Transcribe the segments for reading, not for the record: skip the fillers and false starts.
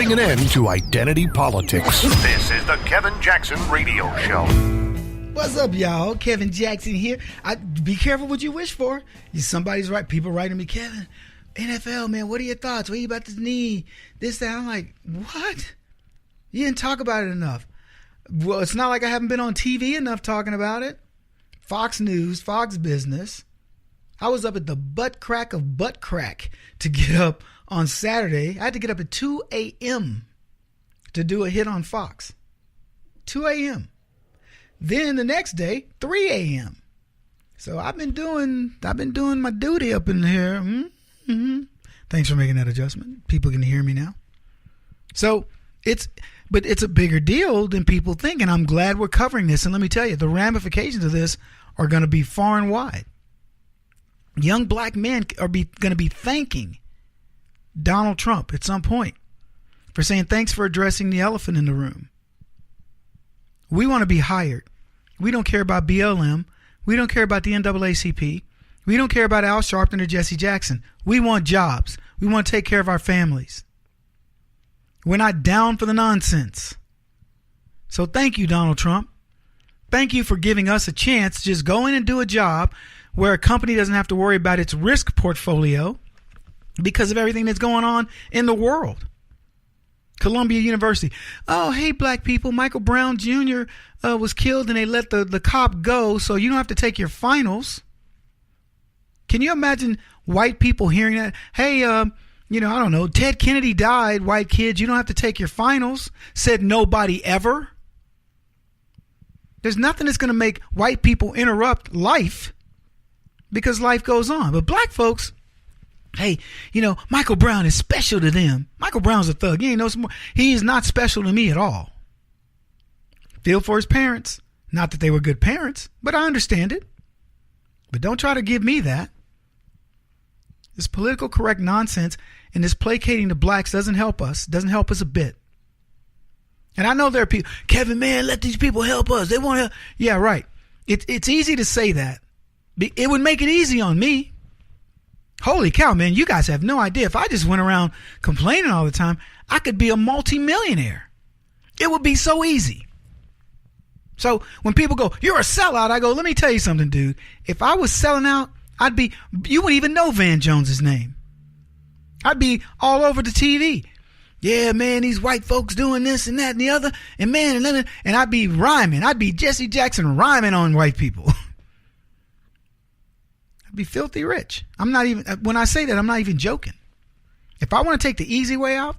putting an end to identity politics. This is the Kevin Jackson Radio Show. What's up, y'all? Kevin Jackson here. Be careful what you wish for. Somebody's right. People writing me, Kevin, NFL, man, what are your thoughts? What are you about this knee? This, that. I'm like, what? You didn't talk about it enough. Well, it's not like I haven't been on TV enough talking about it. Fox News, Fox Business. I was up at the butt crack of butt crack to get up on Saturday. I had to get up at 2 a.m. to do a hit on Fox. 2 a.m. Then the next day, 3 a.m. So I've been doing my duty up in here. Mm-hmm. Thanks for making that adjustment. People can hear me now. So it's a bigger deal than people think, and I'm glad we're covering this. And let me tell you, the ramifications of this are going to be far and wide. Young black men are going to be thanking Donald Trump at some point for saying thanks for addressing the elephant in the room. We want to be hired. We don't care about BLM. We don't care about the NAACP. We don't care about Al Sharpton or Jesse Jackson. We want jobs. We want to take care of our families. We're not down for the nonsense. So thank you, Donald Trump. Thank you for giving us a chance to just go in and do a job where a company doesn't have to worry about its risk portfolio because of everything that's going on in the world. Columbia University. Oh, hey, black people, Michael Brown Jr. Was killed and they let the cop go, so you don't have to take your finals. Can you imagine white people hearing that? Hey, I don't know, Ted Kennedy died, white kids, you don't have to take your finals. Said nobody ever. There's nothing that's going to make white people interrupt life because life goes on. But black folks, hey, Michael Brown is special to them. Michael Brown's a thug. He is not special to me at all. Feel for his parents. Not that they were good parents, but I understand it. But don't try to give me that. This political correct nonsense and this placating the blacks doesn't help us a bit. And I know there are people, Kevin, man, let these people help us. They want to help. Yeah, right. It's easy to say that. It would make it easy on me. Holy cow, man, you guys have no idea. If I just went around complaining all the time, I could be a multimillionaire. It would be so easy. So when people go, you're a sellout, I go, let me tell you something, dude. If I was selling out, you wouldn't even know Van Jones's name. I'd be all over the TV. Yeah, man, these white folks doing this and that and the other. And man, and I'd be rhyming. I'd be Jesse Jackson rhyming on white people. I'd be filthy rich. When I say that, I'm not even joking. If I want to take the easy way out,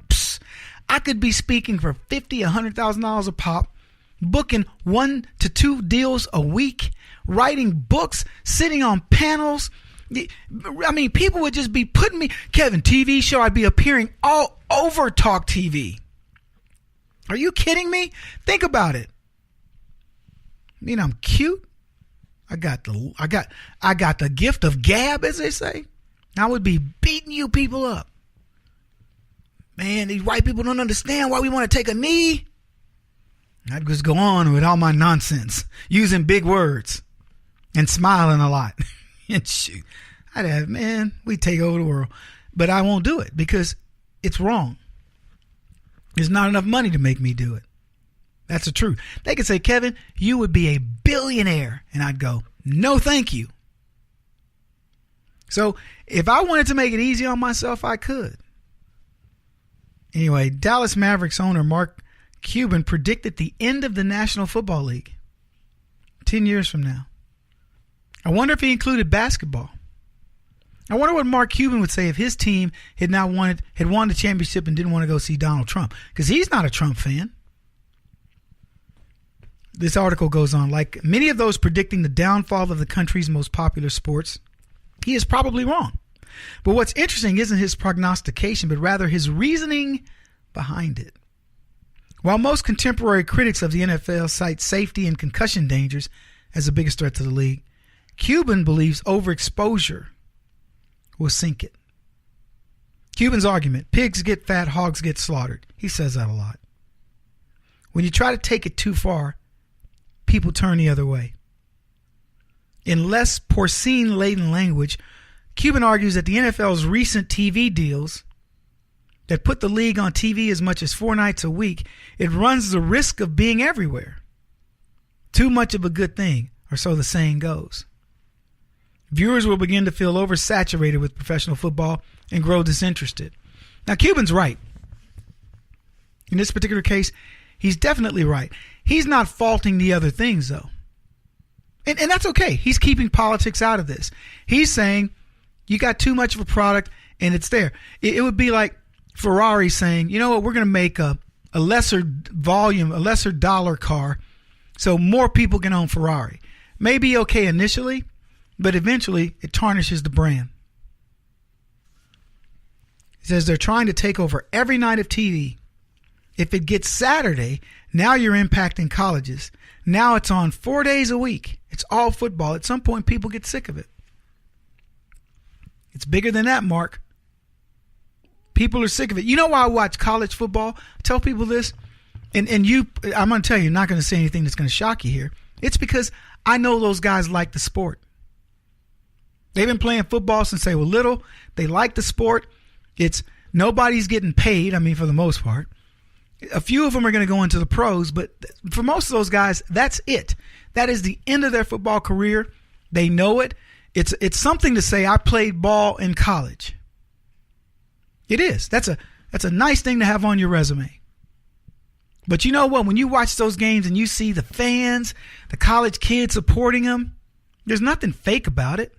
I could be speaking for $50,000, $100,000 a pop, booking 1 to 2 deals a week, writing books, sitting on panels. I mean, people would just be putting me, Kevin, TV show, I'd be appearing all over Talk TV. Are you kidding me? Think about it. I'm cute. I got the gift of gab, as they say. I would be beating you people up. Man, these white people don't understand why we want to take a knee. I'd just go on with all my nonsense, using big words and smiling a lot. And shoot, we take over the world. But I won't do it because it's wrong. There's not enough money to make me do it. That's the truth. They could say, Kevin, you would be a billionaire. And I'd go, no, thank you. So if I wanted to make it easy on myself, I could. Anyway, Dallas Mavericks owner Mark Cuban predicted the end of the National Football League 10 years from now. I wonder if he included basketball. I wonder what Mark Cuban would say if his team had won the championship and didn't want to go see Donald Trump, because he's not a Trump fan. This article goes on, like many of those predicting the downfall of the country's most popular sports, he is probably wrong. But what's interesting isn't his prognostication, but rather his reasoning behind it. While most contemporary critics of the NFL cite safety and concussion dangers as the biggest threat to the league, Cuban believes overexposure will sink it. Cuban's argument, pigs get fat, hogs get slaughtered. He says that a lot. When you try to take it too far, people turn the other way. In less porcine-laden language, Cuban argues that the NFL's recent TV deals, that put the league on TV as much as 4 nights a week, it runs the risk of being everywhere. Too much of a good thing, or so the saying goes. Viewers will begin to feel oversaturated with professional football and grow disinterested. Now, Cuban's right. In this particular case, he's definitely right. He's not faulting the other things, though. And that's okay. He's keeping politics out of this. He's saying you got too much of a product and it's there. It would be like Ferrari saying, you know what, we're going to make a lesser volume, a lesser dollar car so more people can own Ferrari. Maybe okay initially, but eventually it tarnishes the brand. He says they're trying to take over every night of TV. If it gets Saturday, now you're impacting colleges. Now it's on 4 days a week. It's all football. At some point, people get sick of it. It's bigger than that, Mark. People are sick of it. You know why I watch college football? I tell people this, and I'm going to tell you, I'm not going to say anything that's going to shock you here. It's because I know those guys like the sport. They've been playing football since they were little. They like the sport. It's nobody's getting paid, for the most part. A few of them are going to go into the pros, but for most of those guys, that's it. That is the end of their football career. They know it. It's something to say, I played ball in college. It is. That's a nice thing to have on your resume. But you know what? When you watch those games and you see the fans, the college kids supporting them, there's nothing fake about it.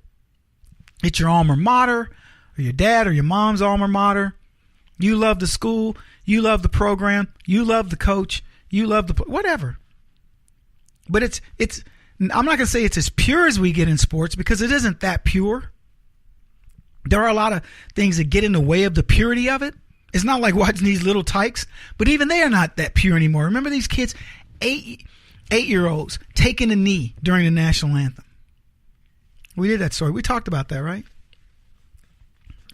It's your alma mater, or your dad or your mom's alma mater. You love the school. You love the program. You love the coach. You love the whatever. But it's. I'm not going to say it's as pure as we get in sports because it isn't that pure. There are a lot of things that get in the way of the purity of it. It's not like watching these little tykes, but even they are not that pure anymore. Remember these kids, 8-year-olds taking a knee during the national anthem. We did that story. We talked about that, right?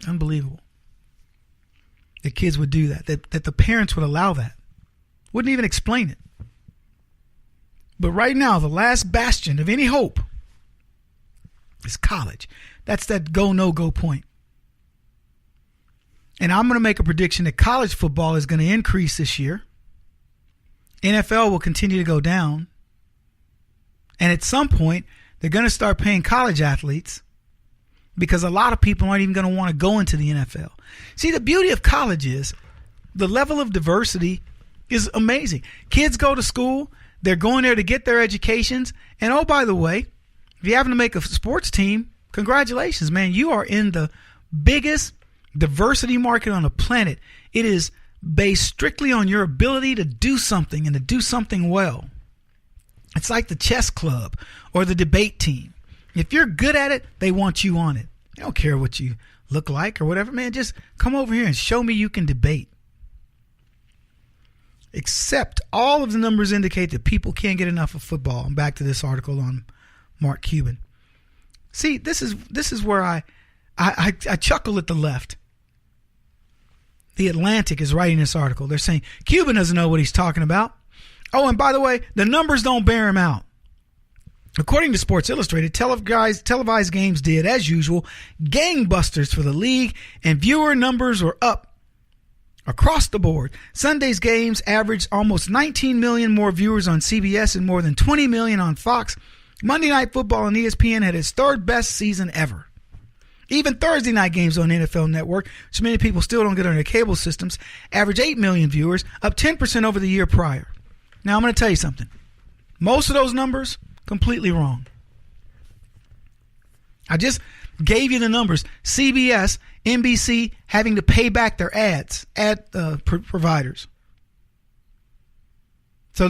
Unbelievable. That kids would do that the parents would allow that. Wouldn't even explain it. But right now, the last bastion of any hope is college. That's that go, no-go point. And I'm going to make a prediction that college football is going to increase this year. NFL will continue to go down. And at some point, they're going to start paying college athletes because a lot of people aren't even going to want to go into the NFL. See, the beauty of college is the level of diversity is amazing. Kids go to school. They're going there to get their educations. And oh, by the way, if you happen to make a sports team, congratulations, man. You are in the biggest diversity market on the planet. It is based strictly on your ability to do something and to do something well. It's like the chess club or the debate team. If you're good at it, they want you on it. They don't care what you look like or whatever, man. Just come over here and show me you can debate. Except all of the numbers indicate that people can't get enough of football. I'm back to this article on Mark Cuban. See, this is where I chuckle at the left. The Atlantic is writing this article. They're saying Cuban doesn't know what he's talking about. Oh, and by the way, the numbers don't bear him out. According to Sports Illustrated, televised games did, as usual, gangbusters for the league, and viewer numbers were up across the board. Sunday's games averaged almost 19 million more viewers on CBS and more than 20 million on Fox. Monday Night Football on ESPN had its third best season ever. Even Thursday night games on NFL Network, which many people still don't get on their cable systems, average 8 million viewers, up 10% over the year prior. Now, I'm going to tell you something. Most of those numbers, completely wrong. I just gave you the numbers. CBS, NBC having to pay back their ad providers. So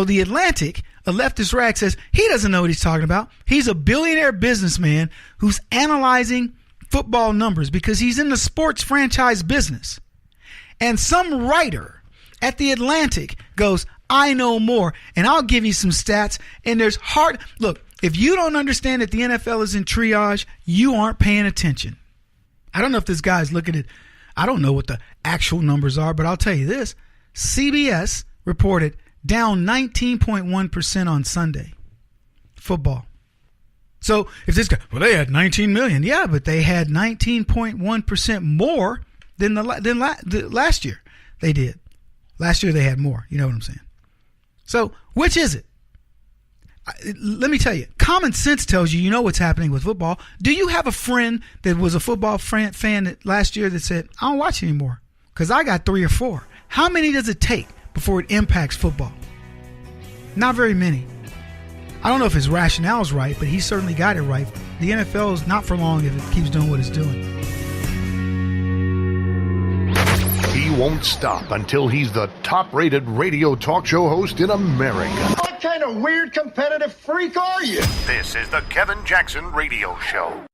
the Atlantic, a leftist rag, says he doesn't know what he's talking about. He's a billionaire businessman who's analyzing football numbers because he's in the sports franchise business. And some writer at the Atlantic goes, I know more, and I'll give you some stats. And there's look, if you don't understand that the NFL is in triage, you aren't paying attention. I don't know if this guy's looking at, I don't know what the actual numbers are, but I'll tell you this. CBS reported down 19.1% on Sunday. Football. So if this guy, well, they had 19 million. Yeah, but they had 19.1% more than last year they did. Last year they had more. You know what I'm saying? So which is it? Let me tell you, common sense tells you know what's happening with football. Do you have a friend that was a football fan that last year that said, I don't watch anymore because I got 3 or 4? How many does it take before it impacts football? Not very many. I don't know if his rationale is right, but he certainly got it right. The NFL is not for long if it keeps doing what it's doing. He won't stop until he's the top-rated radio talk show host in America. What kind of weird competitive freak are you? This is the Kevin Jackson Radio Show.